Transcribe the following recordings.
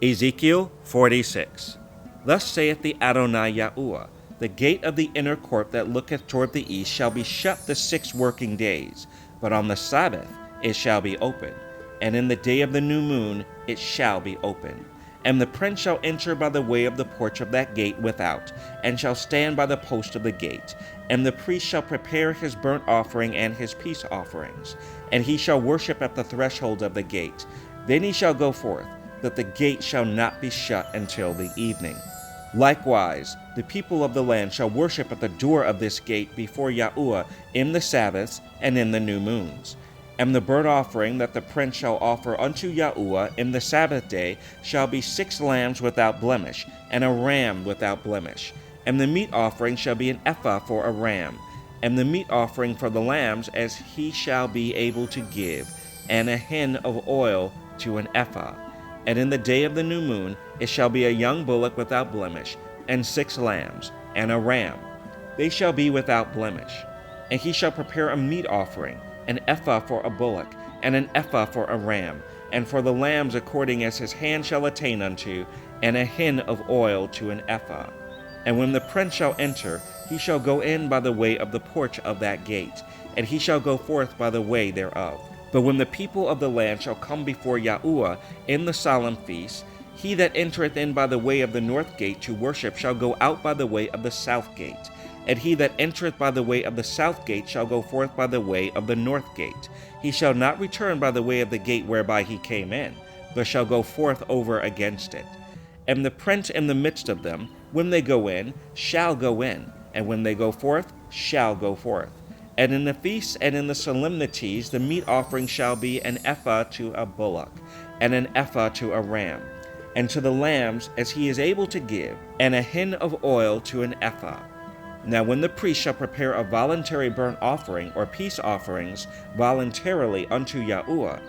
Ezekiel 46. Thus saith the Adonai Yahuwah, the gate of the inner court that looketh toward the east shall be shut the 6 working days, but on the Sabbath it shall be open, and in the day of the new moon it shall be open. And the prince shall enter by the way of the porch of that gate without, and shall stand by the post of the gate. And the priest shall prepare his burnt offering and his peace offerings, and he shall worship at the threshold of the gate. Then he shall go forth, that the gate shall not be shut until the evening. Likewise, the people of the land shall worship at the door of this gate before Yahuwah in the Sabbaths and in the new moons. And the burnt offering that the prince shall offer unto Yahuwah in the Sabbath day shall be 6 lambs without blemish, and a ram without blemish. And the meat offering shall be an ephah for a ram, and the meat offering for the lambs as he shall be able to give, and a hin of oil to an ephah. And in the day of the new moon it shall be a young bullock without blemish, and 6 lambs, and a ram. They shall be without blemish. And he shall prepare a meat offering, an ephah for a bullock, and an ephah for a ram, and for the lambs according as his hand shall attain unto, and a hin of oil to an ephah. And when the prince shall enter, he shall go in by the way of the porch of that gate, and he shall go forth by the way thereof. But when the people of the land shall come before Yahuwah in the solemn feast, he that entereth in by the way of the north gate to worship shall go out by the way of the south gate. And he that entereth by the way of the south gate shall go forth by the way of the north gate. He shall not return by the way of the gate whereby he came in, but shall go forth over against it. And the prince in the midst of them, when they go in, shall go in, and when they go forth, shall go forth. And in the feasts and in the solemnities the meat offering shall be an ephah to a bullock, and an ephah to a ram, and to the lambs as he is able to give, and a hin of oil to an ephah. Now when the priest shall prepare a voluntary burnt offering or peace offerings voluntarily unto Yahuwah,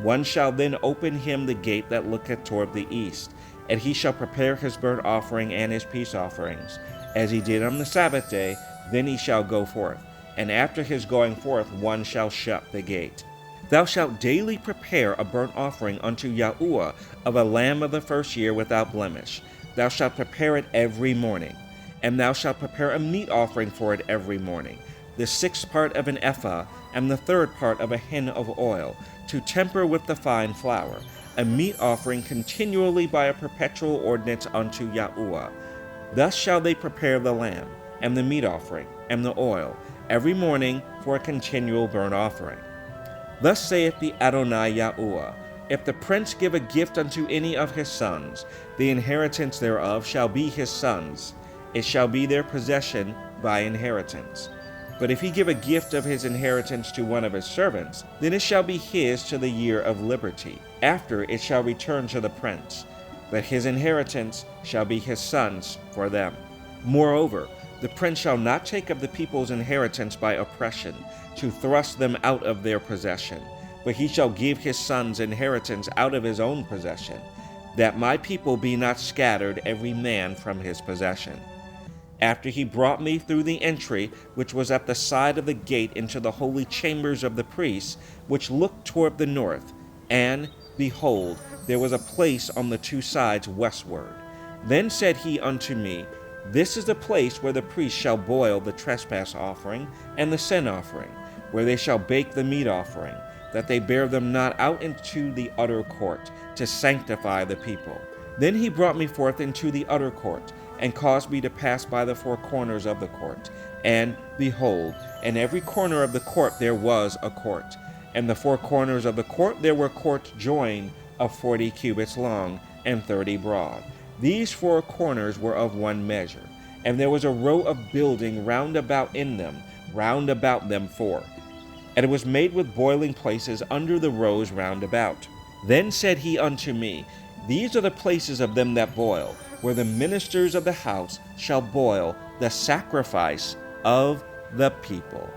one shall then open him the gate that looketh toward the east, and he shall prepare his burnt offering and his peace offerings, as he did on the Sabbath day. Then he shall go forth, and after his going forth one shall shut the gate. Thou shalt daily prepare a burnt offering unto Yahuwah of a lamb of the first year without blemish. Thou shalt prepare it every morning. And thou shalt prepare a meat offering for it every morning, the 6th part of an ephah, and the 3rd part of a hin of oil, to temper with the fine flour, a meat offering continually by a perpetual ordinance unto Yahuwah. Thus shall they prepare the lamb, and the meat offering, and the oil, every morning for a continual burnt offering. Thus saith the Adonai Yahuwah, if the prince give a gift unto any of his sons, the inheritance thereof shall be his sons'. It shall be their possession by inheritance. But if he give a gift of his inheritance to one of his servants, then it shall be his to the year of liberty. After it shall return to the prince, but his inheritance shall be his sons' for them. Moreover, the prince shall not take of the people's inheritance by oppression, to thrust them out of their possession, but he shall give his sons' inheritance out of his own possession, that my people be not scattered every man from his possession. After he brought me through the entry which was at the side of the gate into the holy chambers of the priests, which looked toward the north, and, behold, there was a place on the 2 sides westward. Then said he unto me, This is the place where the priests shall boil the trespass offering and the sin offering, where they shall bake the meat offering, that they bear them not out into the utter court, to sanctify the people. Then he brought me forth into the utter court, and caused me to pass by the 4 corners of the court. And, behold, in every corner of the court there was a court. And the 4 corners of the court there were courts joined, of 40 cubits long, and 30 broad. These 4 corners were of one measure. And there was a row of building round about them 4. And it was made with boiling places under the rows round about. Then said he unto me, These are the places of them that boil, where the ministers of the house shall boil the sacrifice of the people.